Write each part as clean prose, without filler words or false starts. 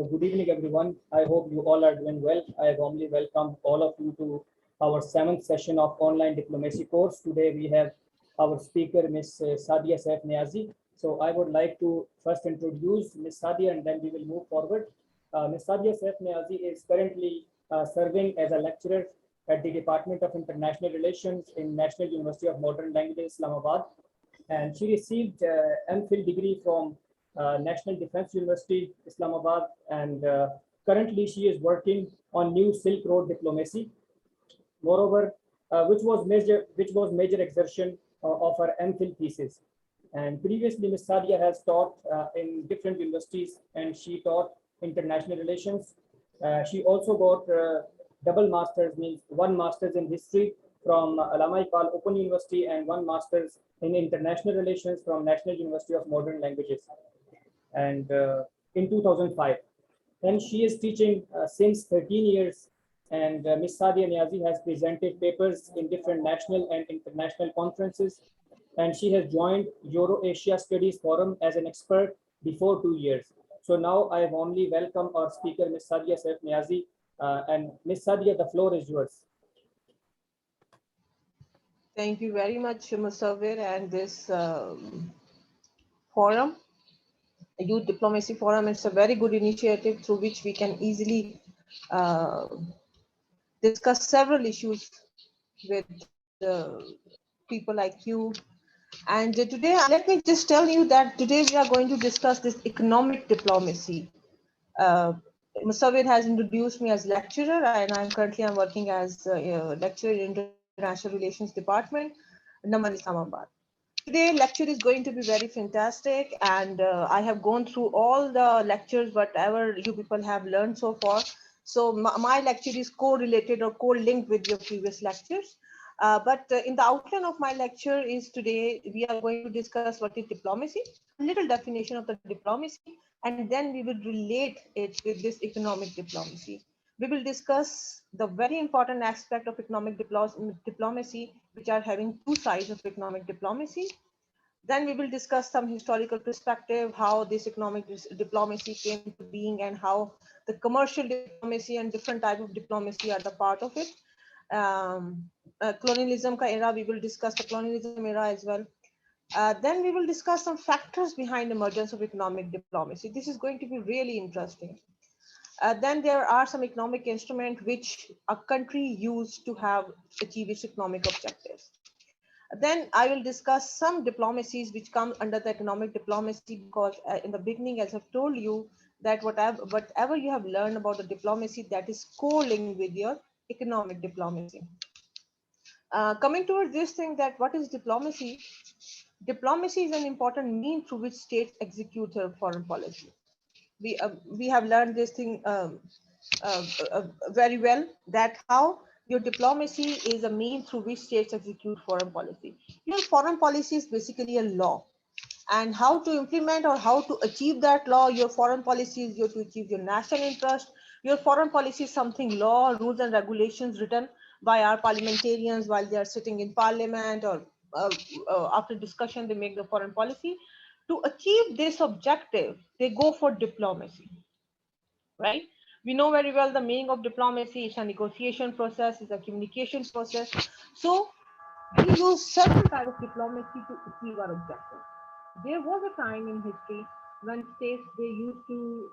Good evening, everyone. I hope you all are doing well. I warmly welcome all of you to our 7th session of online diplomacy course. Today we have our speaker, Ms. Saadia Saif Niazi. So I would like to first introduce Ms. Saadia and then we will move forward. Ms. Saadia Saif Niazi is currently serving as a lecturer at the Department of International Relations in National University of Modern Languages, Islamabad. And she received MPhil degree from National Defense University, Islamabad, and currently she is working on new Silk Road diplomacy. Moreover, which was major exertion of her MPhil thesis. And previously, Ms. Saadia has taught in different universities, and she taught international relations. She also got double masters, means one master's in history from Allama Iqbal Open University and one master's in international relations from National University of Modern Languages, and in 2005. And she is teaching since 13 years. And Ms. Saadia Niazi has presented papers in different national and international conferences. And she has joined Euro-Asia Studies Forum as an expert before 2 years. So now I warmly welcome our speaker, Ms. Saadia Saif Niazi. And Ms. Saadia, the floor is yours. Thank you very much, Musawir, and this forum, Youth Diplomacy Forum. It's a very good initiative through which we can easily discuss several issues with people like you. And today, let me just tell you that today we are going to discuss this economic diplomacy. Musawir has introduced me as lecturer, and I'm working as a lecturer in International Relations Department, Naman, Islamabad. Today lecture is going to be very fantastic, and I have gone through all the lectures, whatever you people have learned so far. So my lecture is co-related or co-linked with your previous lectures. But in the outline of my lecture is today, we are going to discuss what is diplomacy, a little definition of the diplomacy, and then we will relate it with this economic diplomacy. We will discuss the very important aspect of economic diplomacy, which are having two sides of economic diplomacy. Then we will discuss some historical perspective, how this economic diplomacy came to being and how the commercial diplomacy and different type of diplomacy are the part of it. Colonialism ka era, we will discuss the colonialism era as well. Then we will discuss some factors behind emergence of economic diplomacy. This is going to be really interesting. Then there are some economic instruments which a country used to have achieve its economic objectives. Then I will discuss some diplomacies which come under the economic diplomacy, because in the beginning, as I've told you, that whatever you have learned about the diplomacy, that is co-linked with your economic diplomacy. Coming towards this thing, that what is diplomacy? Diplomacy is an important means through which states execute their foreign policy. We have learned this thing very well, that how your diplomacy is a means through which states execute foreign policy. Your foreign policy is basically a law, and how to implement or how to achieve that law. Your foreign policy is to achieve your national interest. Your foreign policy is something law, rules and regulations written by our parliamentarians while they are sitting in parliament, or after discussion they make the foreign policy. To achieve this objective, they go for diplomacy, right? We know very well the meaning of diplomacy. It's a negotiation process, it's a communication process. So we use several types of diplomacy to achieve our objective. There was a time in history when states, they used to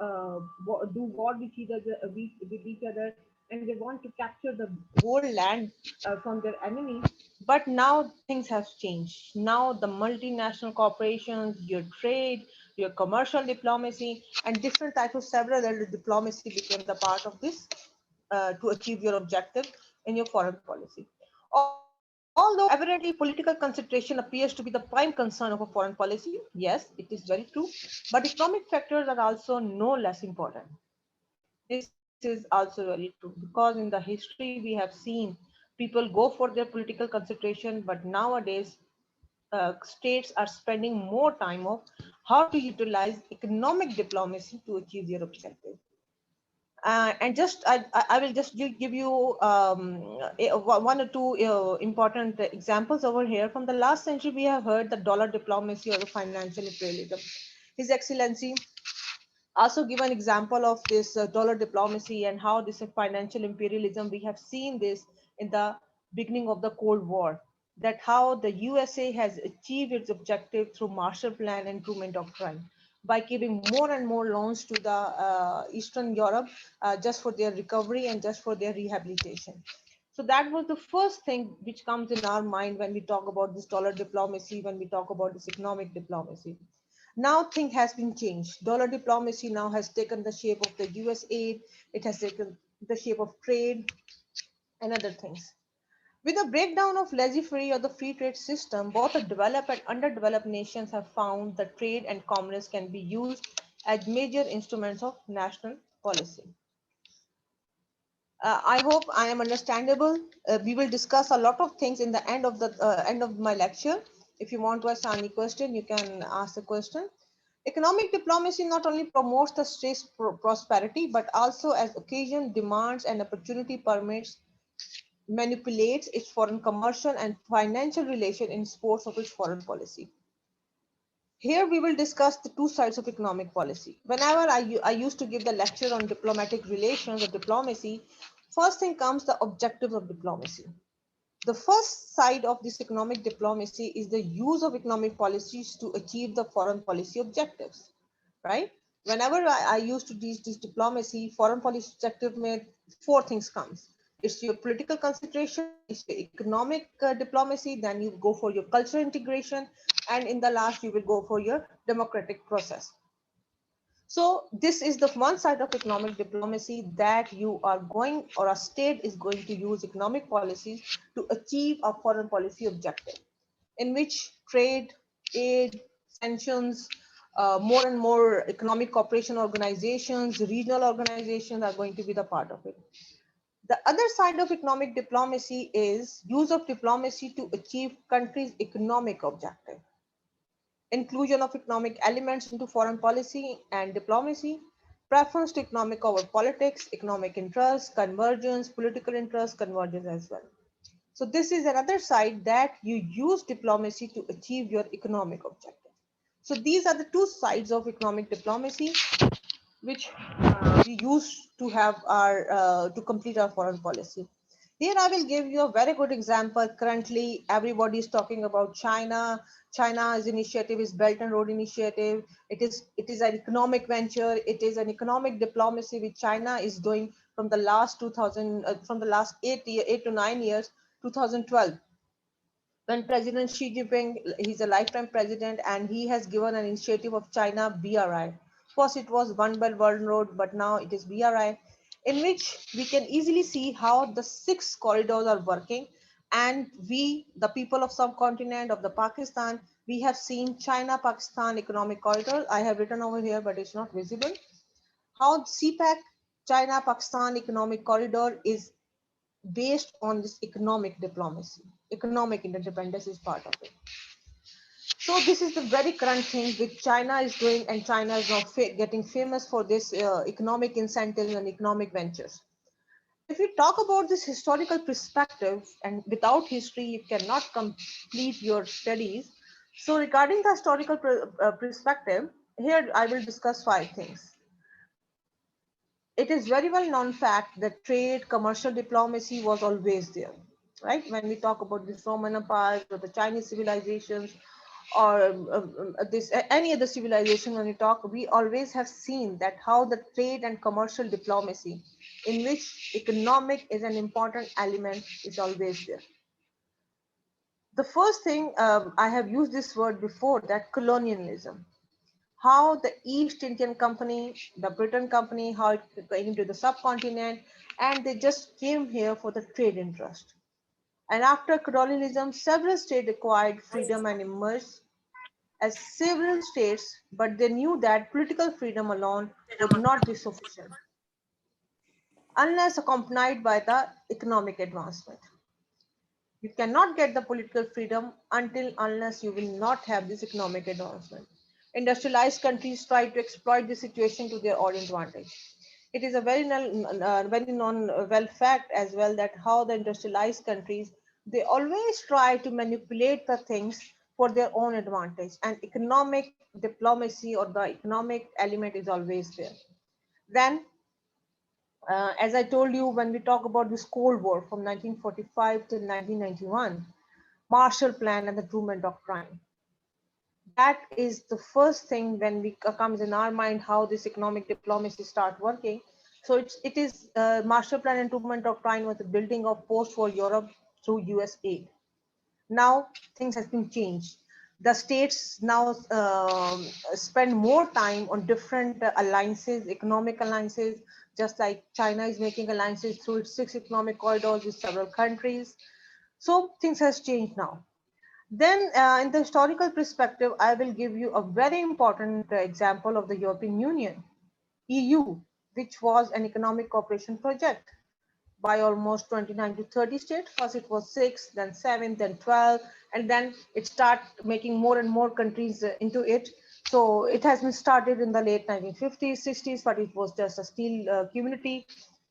do war with each other, and they want to capture the whole land from their enemy. But now things have changed. Now the multinational corporations, your trade, your commercial diplomacy, and different types of several other diplomacy became the part of this to achieve your objective in your foreign policy. Although evidently political consideration appears to be the prime concern of a foreign policy, yes, it is very true, but economic factors are also no less important. This is also very true, because in the history we have seen people go for their political consideration, but nowadays states are spending more time of how to utilize economic diplomacy to achieve their objective. And just I will just give you one or two important examples over here. From the last century, we have heard the dollar diplomacy or the financial imperialism. His Excellency Also give an example of this dollar diplomacy and how this financial imperialism, we have seen this in the beginning of the Cold War, that how the USA has achieved its objective through Marshall Plan and Truman Doctrine by giving more and more loans to the Eastern Europe just for their recovery and just for their rehabilitation. So that was the first thing which comes in our mind when we talk about this dollar diplomacy, when we talk about this economic diplomacy. Now thing has been changed. Dollar diplomacy now has taken the shape of the US aid. It has taken the shape of trade and other things. With a breakdown of laissez-faire or the free trade system, both the developed and underdeveloped nations have found that trade and commerce can be used as major instruments of national policy. I hope I am understandable. We will discuss a lot of things in the end of my lecture. If you want to ask any question, you can ask the question. Economic diplomacy not only promotes the state's prosperity, but also as occasion demands and opportunity permits, manipulates its foreign commercial and financial relation in sports of its foreign policy. Here we will discuss the two sides of economic policy. Whenever I used to give the lecture on diplomatic relations or diplomacy, first thing comes the objectives of diplomacy. The first side of this economic diplomacy is the use of economic policies to achieve the foreign policy objectives, right? Whenever I used to teach this diplomacy, foreign policy objective made four things comes. It's your political consideration, it's your economic diplomacy, then you go for your cultural integration, and in the last you will go for your democratic process. So this is the one side of economic diplomacy, that you are going, or a state is going to use economic policies to achieve a foreign policy objective, in which trade, aid, sanctions, more and more economic cooperation organizations, regional organizations are going to be the part of it. The other side of economic diplomacy is use of diplomacy to achieve countries' economic objective. Inclusion of economic elements into foreign policy and diplomacy, preference to economic over politics, economic interest, convergence, political interest, convergence as well. So this is another side, that you use diplomacy to achieve your economic objective. So these are the two sides of economic diplomacy, which we use to have our to complete our foreign policy. Here I will give you a very good example. Currently, everybody is talking about China. China's initiative is Belt and Road Initiative. It is an economic venture. It is an economic diplomacy which China is doing from the last 2000, from the last 8 to 9 years, 2012. When President Xi Jinping, he's a lifetime president, and he has given an initiative of China BRI. First, it was One Belt One Road, but now it is BRI, in which we can easily see how the 6 corridors are working. And we, the people of subcontinent of the Pakistan, we have seen China-Pakistan economic corridor. I have written over here, but it's not visible. How CPEC, China-Pakistan economic corridor, is based on this economic diplomacy. Economic interdependence is part of it. So this is the very current thing which China is doing, and China is now getting famous for this economic incentives and economic ventures. If we talk about this historical perspective, and without history you cannot complete your studies. So regarding the historical perspective, here I will discuss 5 things. It is very well known fact that trade, commercial diplomacy was always there, right? When we talk about the Roman empires or the Chinese civilizations, or this any other civilization, when we talk, we always have seen that how the trade and commercial diplomacy, in which economic is an important element, is always there. The first thing, I have used this word before, that colonialism. How the East Indian Company, the Britain Company, how it came into the subcontinent, and they just came here for the trade interest. And after colonialism, several states acquired freedom and emerged as several states, but they knew that political freedom alone would not be sufficient unless accompanied by the economic advancement. You cannot get the political freedom unless you will not have this economic advancement. Industrialized countries try to exploit the situation to their own advantage. It is a very known well fact as well, that how the industrialized countries, they always try to manipulate the things for their own advantage, and economic diplomacy or the economic element is always there. Then, as I told you, when we talk about this Cold War from 1945 till 1991, Marshall Plan and the Truman Doctrine, that is the first thing when we comes in our mind how this economic diplomacy start working. So it is Marshall Plan and Truman Doctrine was the building of post-war Europe through US aid. Now things has been changed. The states now spend more time on different alliances, economic alliances, just like China is making alliances through its 6 economic corridors with several countries. So things has changed now. Then in the historical perspective, I will give you a very important example of the European Union, EU, which was an economic cooperation project by almost 29 to 30 states. First it was 6, then 7, then 12, and then it started making more and more countries into it. So it has been started in the late 1950s, 60s, but it was just a steel community.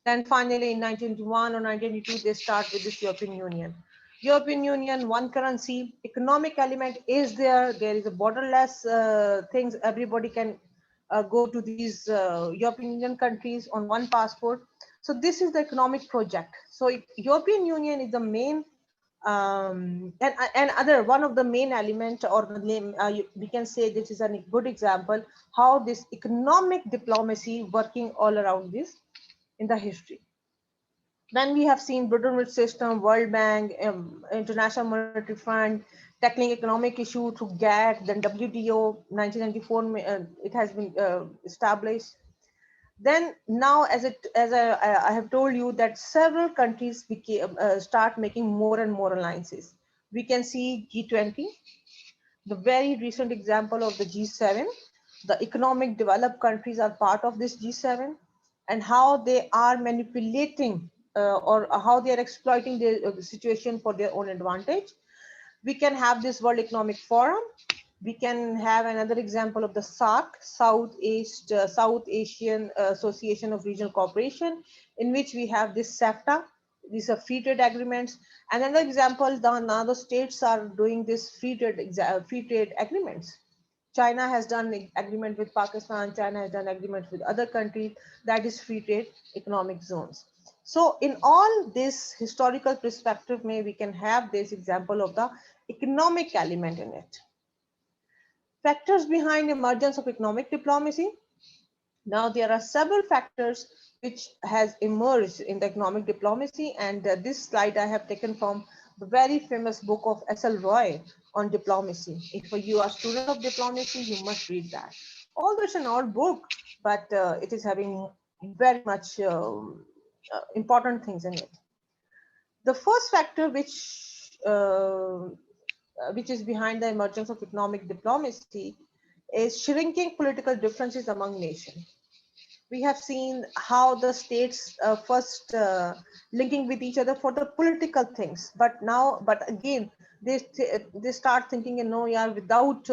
Then finally in 1991 or 1992, they start with this European Union. European Union, one currency, economic element is there. There is a borderless things. Everybody can go to these European Union countries on one passport. So this is the economic project. So European Union is the main and other one of the main element or the name we can say this is a good example how this economic diplomacy working all around this in the history. Then we have seen Bretton Woods system, World Bank, International Monetary Fund, tackling economic issue through GATT, then WTO, 1994, it has been established. Then now, I have told you that several countries start making more and more alliances. We can see G20, the very recent example of the G7. The economic developed countries are part of this G7, and how they are manipulating or how they are exploiting the situation for their own advantage. We can have this World Economic Forum. We can have another example of the SAARC, South Asian Association of Regional Cooperation, in which we have this SAFTA. These are free trade agreements. Another example, the other states are doing this free trade agreements. China has done an agreement with Pakistan. China has done agreements with other countries. That is free trade economic zones. So in all this historical perspective, we can have this example of the economic element in it. Factors behind emergence of economic diplomacy. Now there are several factors which has emerged in the economic diplomacy, and this slide I have taken from the very famous book of S.L. Roy on diplomacy. If you are a student of diplomacy, you must read that. Although it's an old book, but it is having very much important things in it. The first factor which is behind the emergence of economic diplomacy is shrinking political differences among nations. We have seen how the states first linking with each other for the political things, but again, they start thinking, yeah, without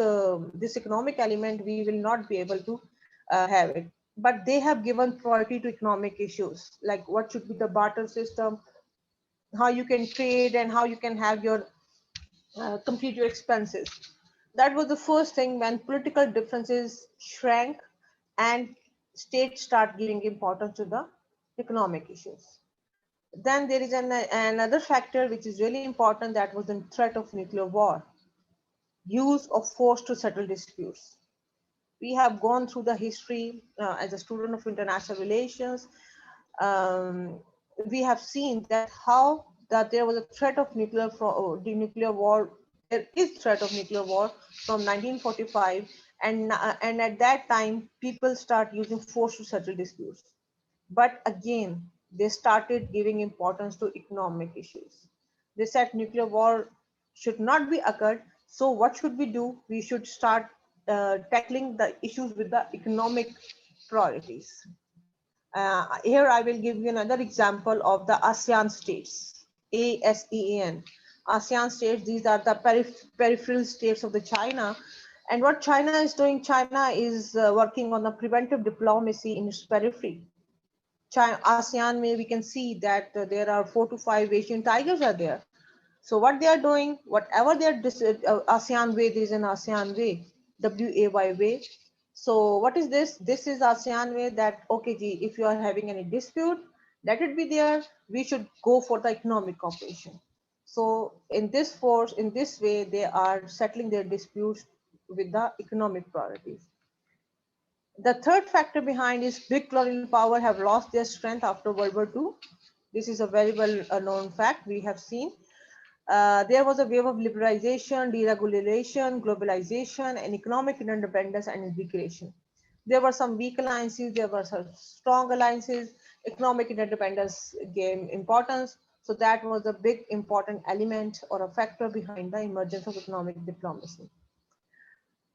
this economic element, we will not be able to have it. But they have given priority to economic issues, like what should be the barter system, how you can trade, and how you can have your complete your expenses. That was the first thing when political differences shrank and states start giving importance to the economic issues. Then there is another factor which is really important, that was the threat of nuclear war, use of force to settle disputes. We have gone through the history as a student of international relations. We have seen that how that there was a threat of nuclear war. There is threat of nuclear war from 1945, and at that time people start using force to settle disputes. But again, they started giving importance to economic issues. They said nuclear war should not be occurred. So what should we do? We should start tackling the issues with the economic priorities. Here I will give you another example of the ASEAN states, ASEAN. ASEAN states, these are the peripheral states of the China. And what China is doing, China is working on a preventive diplomacy in its periphery. ASEAN, we can see that there are 4 to 5 Asian tigers are there. So what they are doing, whatever their ASEAN way, there is an ASEAN way, WAY way. So what is this? This is ASEAN way that, okay, gee, if you are having any dispute, let it be there. We should go for the economic cooperation. So in this way, they are settling their disputes with the economic priorities. The third factor behind is big colonial power have lost their strength after World War II. This is a very well known fact we have seen. There was a wave of liberalization, deregulation, globalization, and economic interdependence and integration. There were some weak alliances, there were some strong alliances. Economic interdependence gained importance. So that was a big important element or a factor behind the emergence of economic diplomacy.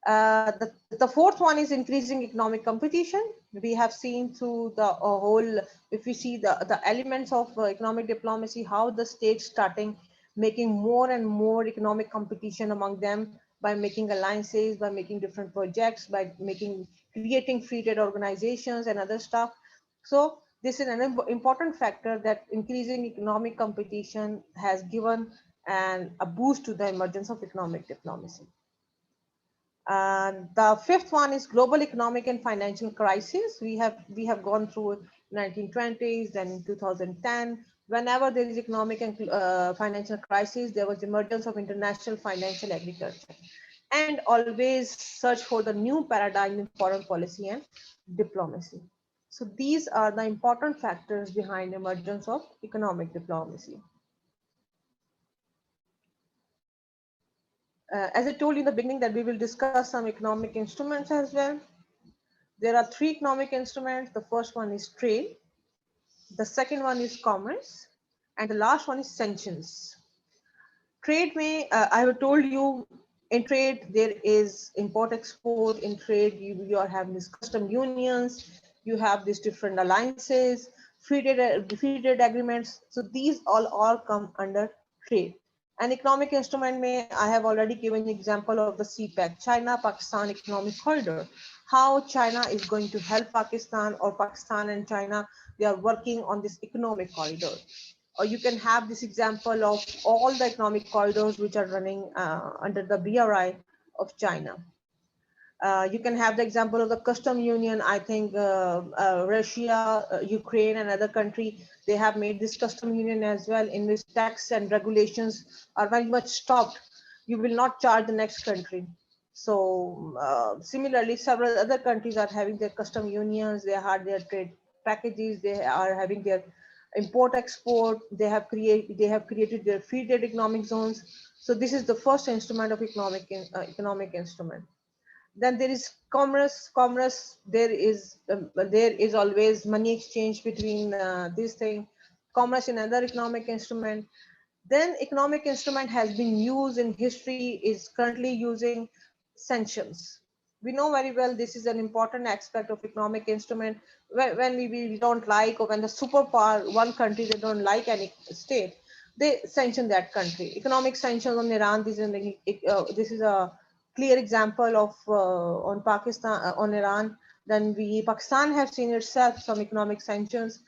The fourth one is increasing economic competition. We have seen through the whole, if we see the elements of economic diplomacy, how the states starting making more and more economic competition among them by making alliances, by making different projects, by creating free trade organizations and other stuff. So this is an important factor that increasing economic competition has given a boost to the emergence of economic diplomacy. The fifth one is global economic and financial crisis. We have gone through 1920s, then in 2010. Whenever there is economic and financial crisis, there was emergence of international financial agriculture, and always search for the new paradigm in foreign policy and diplomacy. So these are the important factors behind emergence of economic diplomacy. As I told you in the beginning that we will discuss some economic instruments as well. There are three economic instruments. The first one is trade, the second one is commerce, and the last one is sanctions. Trade may, I have told you, in trade there is import export. In trade you are having these custom unions, you have these different alliances, free trade agreements. So these all come under trade. An economic instrument may, I have already given an example of the CPEC, China Pakistan Economic Corridor, how China is going to help Pakistan, or Pakistan and China, they are working on this economic corridor. Or you can have this example of all the economic corridors which are running under the BRI of China. You can have the example of the custom union. I think Russia, Ukraine, and other country, they have made this custom union as well, in which tax and regulations are very much stopped. You will not charge the next country. So similarly, several other countries are having their custom unions. They have their trade packages. They are having their import export. They have created their free trade economic zones. So this is the first instrument of economic instrument. Then there is commerce. There is always money exchange between this thing. Commerce in another economic instrument. Then economic instrument has been used in history, is currently using sanctions. We know very well this is an important aspect of economic instrument. When we don't like, or when the superpower, one country, they don't like any state, they sanction that country. Economic sanctions on Iran, this is a clear example of on Pakistan, on Iran. Then Pakistan have seen itself some economic sanctions.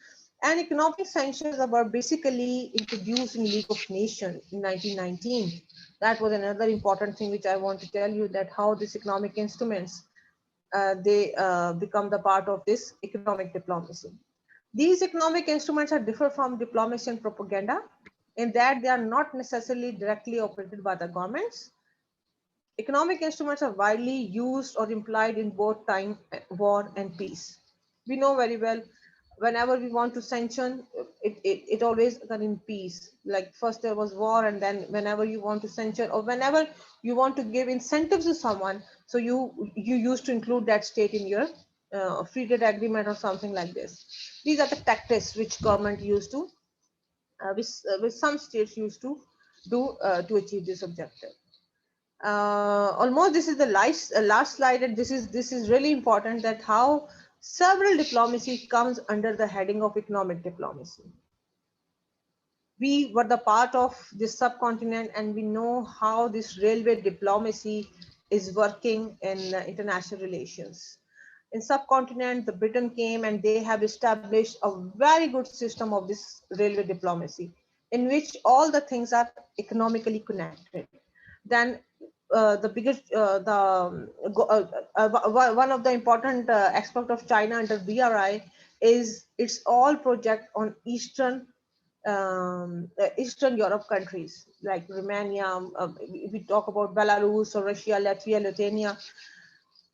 And economic sanctions were basically introduced in League of Nations in 1919. That was another important thing which I want to tell you, that how these economic instruments, they become the part of this economic diplomacy. These economic instruments are different from diplomacy and propaganda in that they are not necessarily directly operated by the governments. Economic instruments are widely used or implied in both time, war, and peace. We know very well, whenever we want to sanction, it always occurs in peace. Like first there was war, and then whenever you want to sanction, or whenever you want to give incentives to someone, so you used to include that state in your free trade agreement or something like this. These are the tactics which government used to, which some states used to do to achieve this objective. Almost this is the last slide, and this is really important, that how several diplomacy comes under the heading of economic diplomacy. We were the part of this subcontinent, and we know how this railway diplomacy is working in international relations. In subcontinent, the Britain came and they have established a very good system of this railway diplomacy. in which all the things are economically connected. Then the biggest, one of the important aspect of China under BRI is it's all project on Eastern Europe countries like Romania. If we talk about Belarus or Russia, Latvia, Lithuania,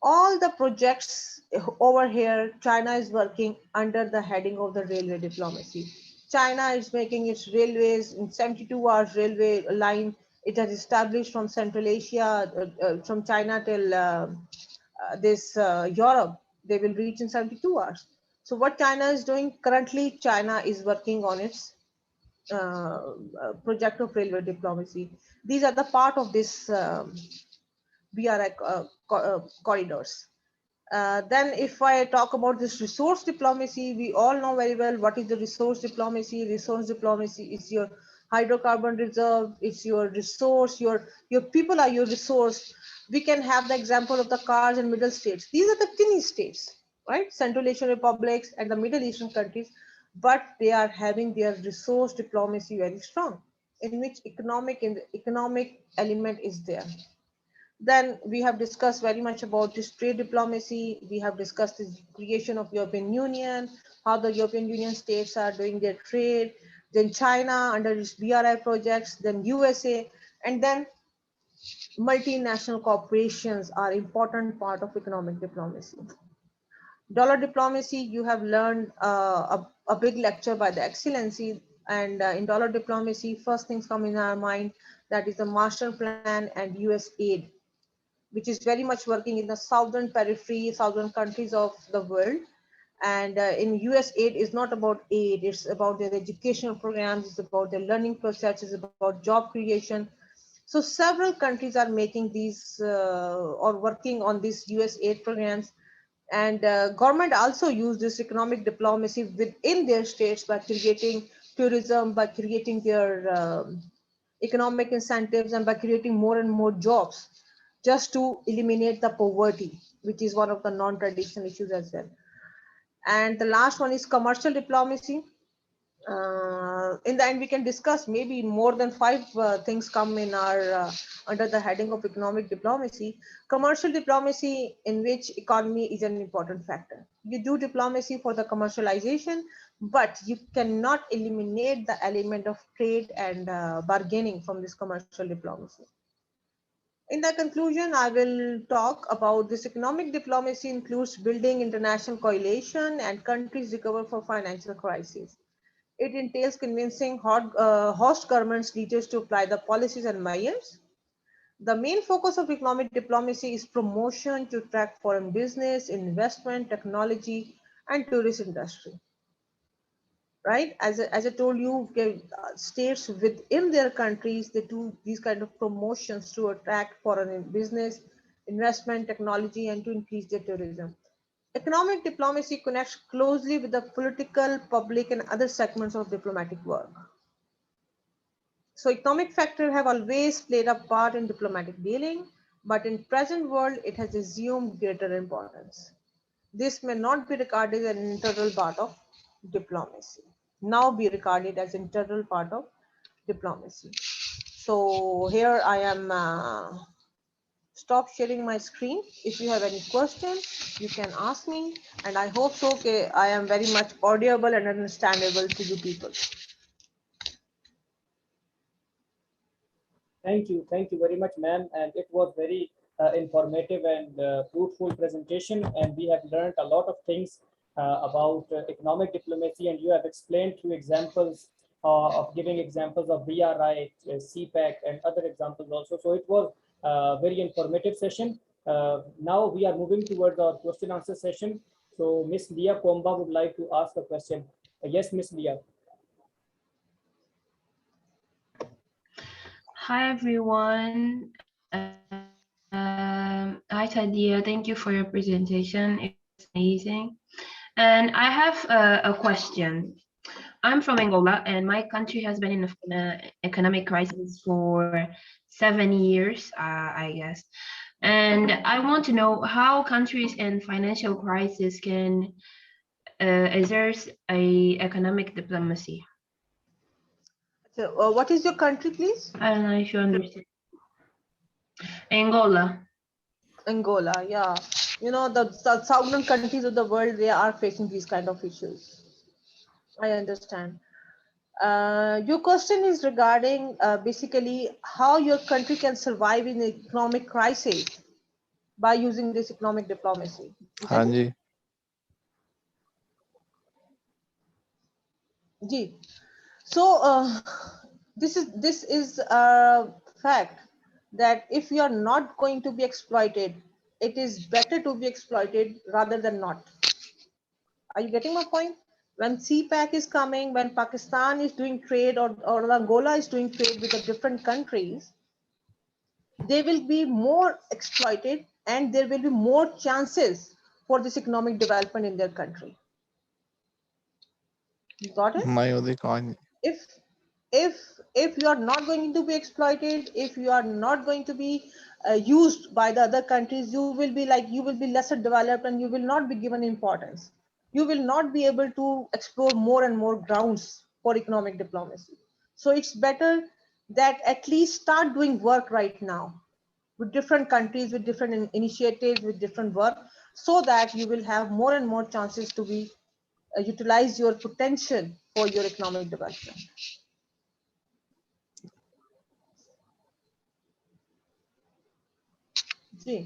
all the projects over here, China is working under the heading of the railway diplomacy. China is making its railways in 72 hours railway line. It has established from Central Asia, from China till this Europe. They will reach in 72 hours. So what China is doing currently, China is working on its project of railway diplomacy. These are the part of this BRI corridors. Then if I talk about this resource diplomacy, we all know very well what is the resource diplomacy. Resource diplomacy is your hydrocarbon reserve, it's your resource, your people are your resource. We can have the example of the cars and middle states. These are the tiny states, right? Central Asian republics and the Middle Eastern countries, but they are having their resource diplomacy very strong, in which economic element is there. Then we have discussed very much about this trade diplomacy. We have discussed the creation of European Union, how the European Union states are doing their trade, then China under its BRI projects, then USA, and then multinational corporations are important part of economic diplomacy. Dollar diplomacy, you have learned a big lecture by the Excellency, and in dollar diplomacy, first things come in our mind, that is the Marshall Plan and US aid, which is very much working in the southern periphery, southern countries of the world. And in US aid is not about aid, it's about their educational programs, it's about their learning process, it's about job creation. So several countries are making these or working on these US aid programs. And government also use this economic diplomacy within their states by creating tourism, by creating their economic incentives, and by creating more and more jobs, just to eliminate the poverty, which is one of the non-traditional issues as well. And the last one is commercial diplomacy. In the end, we can discuss maybe more than 5 things come in our under the heading of economic diplomacy. Commercial diplomacy, in which economy is an important factor. You do diplomacy for the commercialization, but you cannot eliminate the element of trade and bargaining from this commercial diplomacy. In the conclusion, I will talk about this economic diplomacy includes building international coalition and countries recover for financial crisis. It entails convincing host governments leaders to apply the policies and measures. The main focus of economic diplomacy is promotion to attract foreign business, investment, technology, and tourist industry. Right? As I told you, states within their countries, they do these kind of promotions to attract foreign business, investment, technology, and to increase their tourism. Economic diplomacy connects closely with the political, public, and other segments of diplomatic work. So economic factors have always played a part in diplomatic dealing, but in present world, it has assumed greater importance. This may not be regarded as an integral part of diplomacy. Now be regarded as integral part of diplomacy. So here I am stop sharing my screen. If you have any questions, you can ask me, and I hope so okay, I am very much audible and understandable to you people. Thank you very much, ma'am. And it was very informative and fruitful presentation. And we have learned a lot of things about economic diplomacy. And you have explained through examples of giving examples of BRI, CPEC, and other examples also. So it was a very informative session. Now we are moving towards our question answer session. So Miss Leah Komba would like to ask a question. Yes, Miss Leah. Hi everyone. Hi Saadia, thank you for your presentation. It was amazing. And I have a question. I'm from Angola, and my country has been in an economic crisis for 7 years, I guess. And I want to know how countries in financial crisis can exert a economic diplomacy. So, what is your country, please? I don't know if you understand. Angola. Angola, yeah. You know, the southern countries of the world, they are facing these kind of issues. I understand. Your question is regarding basically how your country can survive in economic crisis by using this economic diplomacy. Is हाँ that it? Ji Ji. So this is a fact that if you are not going to be exploited, it is better to be exploited rather than not. Are you getting my point? When CPAC is coming, when Pakistan is doing trade or Angola is doing trade with the different countries, they will be more exploited and there will be more chances for this economic development in their country. You got it? मैं ਉਹਦੇ कौन if if if you are not going to be exploited, if you are not going to be used by the other countries, you will be like, you will be lesser developed and you will not be given importance. You will not be able to explore more and more grounds for economic diplomacy. So it's better that at least start doing work right now with different countries, with different initiatives, with different work, so that you will have more and more chances to be utilize your potential for your economic development. See,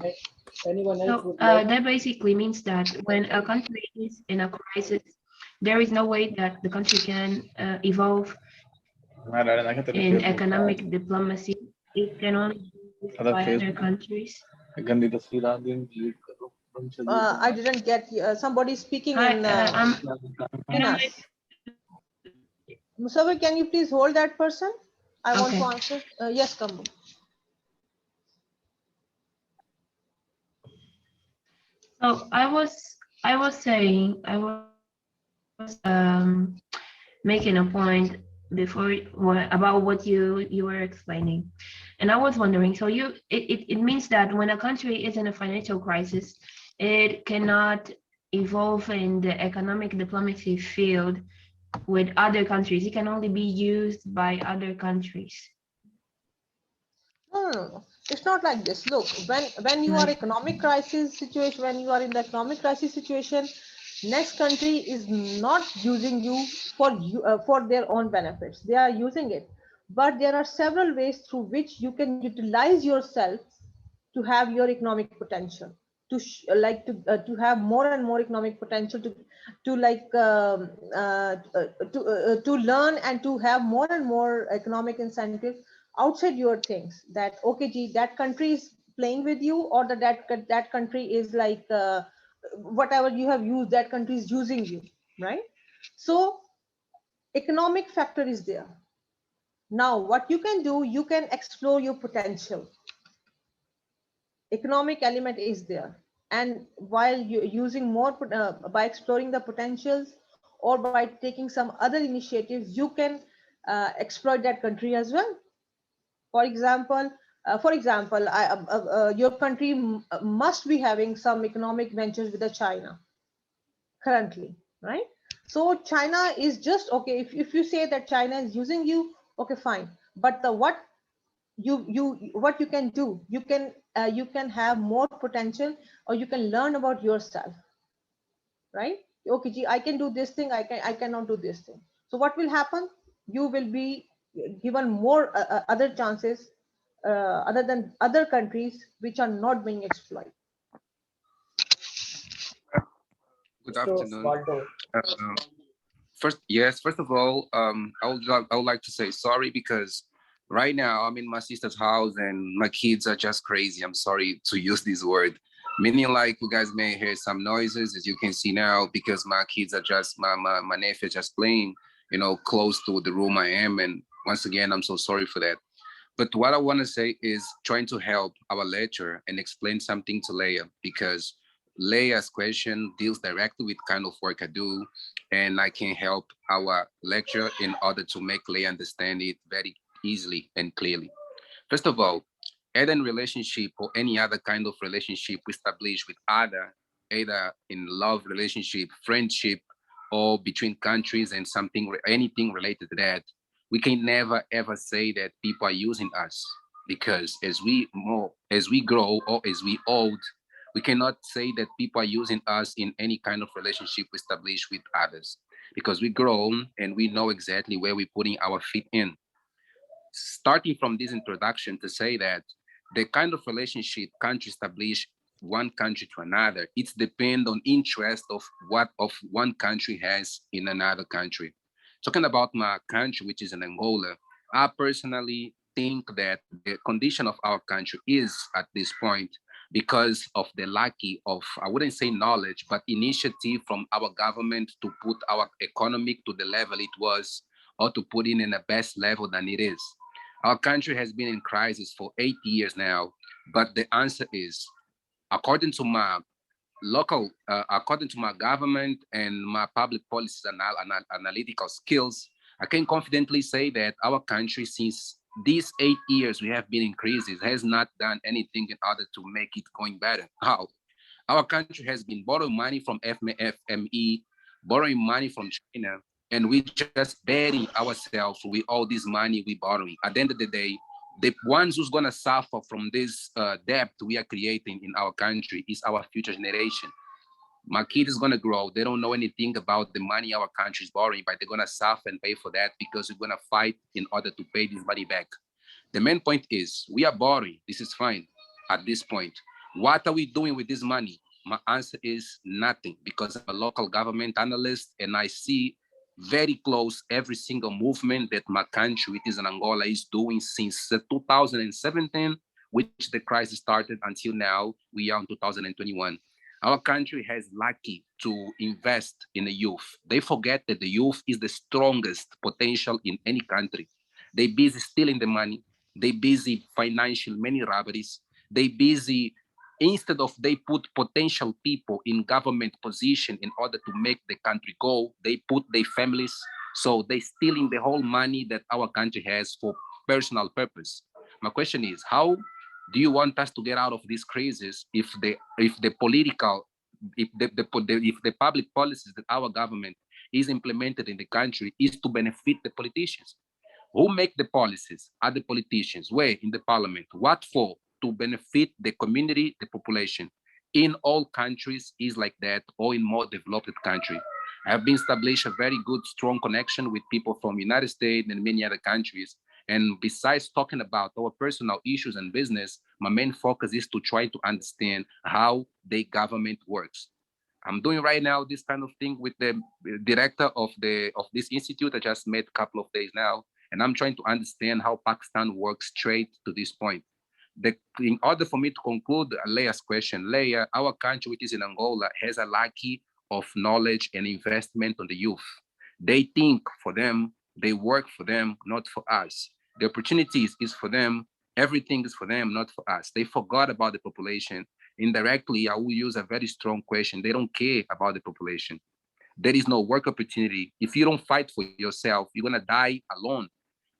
Anyone else So would like? that basically means that when a country is in a crisis, there is no way that the country can evolve in economic diplomacy. It can only be used by other countries. गंदी तस्वीर आ गई delete करो I didn't get somebody speaking Hi, in I'm Pinas. Musawir, can you please hold that person? I want to Okay. answer. Yes, Kambu. So I was saying I was making a point before about what you were explaining, and I was wondering. So it means that when a country is in a financial crisis, it cannot evolve in the economic diplomacy field with other countries. It can only be used by other countries. No. It's not like this. Look, when you are economic crisis situation, when you are in the economic crisis situation, next country is not using you for their own benefits. They are using it, but there are several ways through which you can utilize yourself to have your economic potential, to have more and more economic potential, to like to learn and to have more and more economic incentives outside your things. That okay, gee, that country is playing with you, or that country is like whatever you have used, that country is using you, right? So economic factor is there. Now what you can do, you can explore your potential. Economic element is there, and while you using more by exploring the potentials or by taking some other initiatives, you can exploit that country as well. For example, your country must be having some economic ventures with the China currently, right? So China is just okay. If you say that China is using you, okay, fine. But what you can do, you can have more potential, or you can learn about yourself, right? Okay, gee, I can do this thing, I cannot do this thing. So what will happen? You will be given more other chances other than other countries which are not being exploited. Good So, afternoon. Waldo. First of all, I would like to say sorry because right now I'm in my sister's house and my kids are just crazy. I'm sorry to use this word. Meaning like you guys may hear some noises, as you can see now, because my kids are just, my nephew is just playing, close to the room I am. And once again, I'm so sorry for that. But what I want to say is trying to help our lecturer and explain something to Leah, because Leah's question deals directly with kind of work I do, and I can help our lecturer in order to make Leah understand it very easily and clearly. First of all, either in relationship or any other kind of relationship we establish with other, either in love relationship, friendship, or between countries and anything related to that, we can never ever say that people are using us, because as we grow or as we old, we cannot say that people are using us in any kind of relationship we establish with others, because we grow and we know exactly where we're putting our feet in. Starting from this introduction to say that the kind of relationship country establish one country to another, it's depend on interest of what of one country has in another country. Talking about my country, which is in Angola, I personally think that the condition of our country is at this point because of the lack of, I wouldn't say knowledge, but initiative from our government to put our economic to the level it was, or to put it in the best level than it is. Our country has been in crisis for 8 years now, but the answer is, according to my according to my government and my public policies and analytical skills, I can confidently say that our country, since these 8 years we have been in crisis, has not done anything in order to make it going better. How? Our country has been borrowing money from FME, borrowing money from China, and we just betting ourselves with all this money we borrowing. At the end of the day, the ones who's gonna suffer from this debt we are creating in our country is our future generation. My kid is gonna grow. They don't know anything about the money our country is borrowing, but they're gonna suffer and pay for that because we're gonna fight in order to pay this money back. The main point is we are borrowing. This is fine at this point. What are we doing with this money? My answer is nothing, because I'm a local government analyst and I see very close every single movement that my country, which is in Angola, is doing since 2017, which the crisis started, until now. We are in 2021. Our country has lucky to invest in the youth. They forget that the youth is the strongest potential in any country. They busy stealing the money. They busy financial many robberies. They busy, instead of they put potential people in government position in order to make the country go, they put their families. So they stealing the whole money that our country has for personal purpose. My question is, how do you want us to get out of this crisis if the political if the public policies that our government is implemented in the country is to benefit the politicians? Who make the policies are the politicians. Where? In the parliament. What for? To benefit the community, the population. In all countries is like that, or in more developed country. I have been established a very good, strong connection with people from United States and many other countries. And besides talking about our personal issues and business, my main focus is to try to understand how the government works. I'm doing right now this kind of thing with the director of this institute I just met a couple of days now, and I'm trying to understand how Pakistan works straight to this point. In order for me to conclude Leia's question, Leia, our country, which is in Angola, has a lack of knowledge and investment on the youth. They think for them, they work for them, not for us. The opportunities is for them, everything is for them, not for us. They forgot about the population. Indirectly, I will use a very strong question. They don't care about the population. There is no work opportunity. If you don't fight for yourself, you're gonna die alone.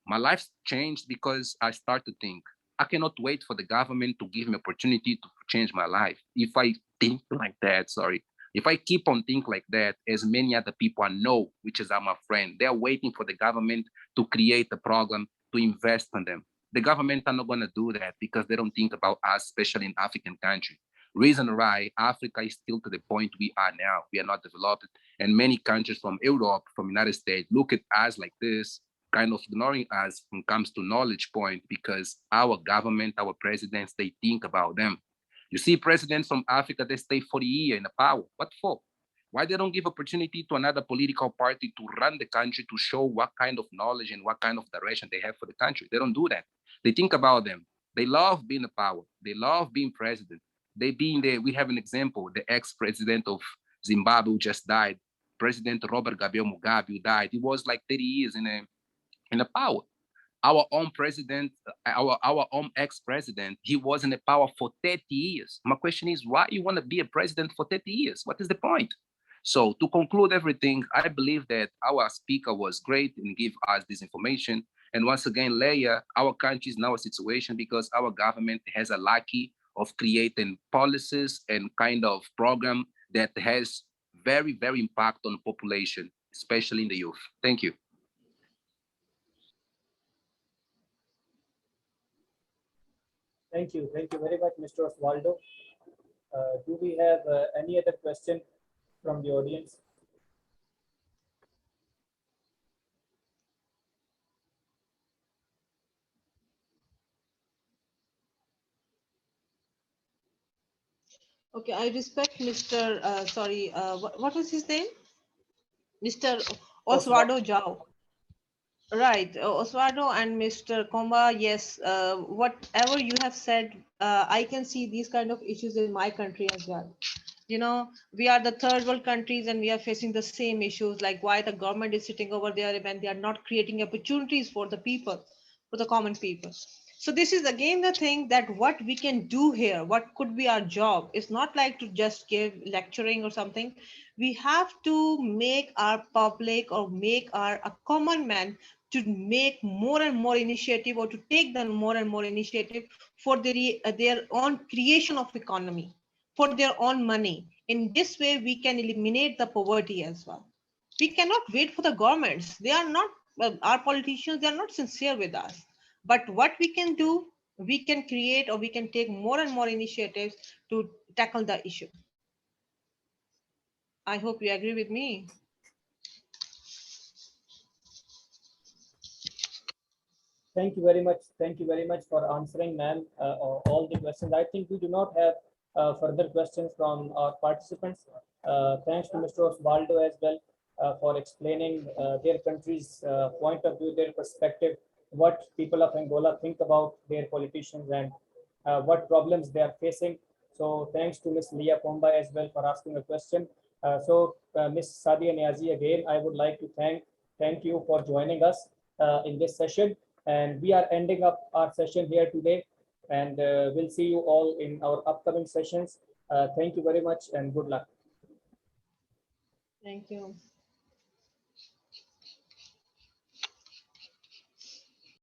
My life changed because I start to think, I cannot wait for the government to give me opportunity to change my life. If I think like that, sorry, if I keep on thinking like that, as many other people I know, which is my friend, they're waiting for the government to create a program to invest in them. The government are not going to do that because they don't think about us, especially in African countries. Reason why Africa is still to the point we are now. We are not developed, and many countries from Europe, from United States, look at us like this, kind of ignoring us when it comes to knowledge point, because our government, our presidents, they think about them. You see presidents from Africa, they stay 40 years in the power. What for? Why they don't give opportunity to another political party to run the country, to show what kind of knowledge and what kind of direction they have for the country? They don't do that. They think about them. They love being in power. They love being president. They being there. We have an example, the ex-president of Zimbabwe who just died, President Robert Gabriel Mugabe, who died. He was like 30 years in the power. Our own president, our own ex-president, he was in the power for 30 years. My question is, why you want to be a president for 30 years? What is the point? So to conclude everything, I believe that our speaker was great and give us this information. And once again, Leia, our country is now a situation because our government has a lucky of creating policies and kind of program that has very impact on population, especially in the youth. Thank you. Thank you. Thank you very much, Mr. Osvaldo. Do we have any other question from the audience? Okay, I respect Mr. What was his name? Mr. Osvaldo Jao. Right, Osvaldo and Mr. Komba, yes, whatever you have said, I can see these kind of issues in my country as well. You know, we are the third world countries and we are facing the same issues, like why the government is sitting over there when they are not creating opportunities for the people, for the common people. So this is again the thing that what we can do here, what could be our job. It's not like to just give lecturing or something. We have to make our public or make our a common man to make more and more initiative or to take them more and more initiative for their own creation of economy, for their own money. In this way, we can eliminate the poverty as well. We cannot wait for the governments. They are not, our politicians, they are not sincere with us. But what we can do, we can create or we can take more and more initiatives to tackle the issue. I hope you agree with me. Thank you very much. Thank you very much for answering, ma'am, all the questions. I think we do not have further questions from our participants. Thanks to Mr. Osvaldo as well for explaining their country's point of view, their perspective, what people of Angola think about their politicians and what problems they are facing. So thanks to Ms. Leah Pomba as well for asking a question. Ms. Saadia Niazi, again, I would like to thank you for joining us in this session. And we are ending up our session here today. And we'll see you all in our upcoming sessions. Thank you very much and good luck. Thank you.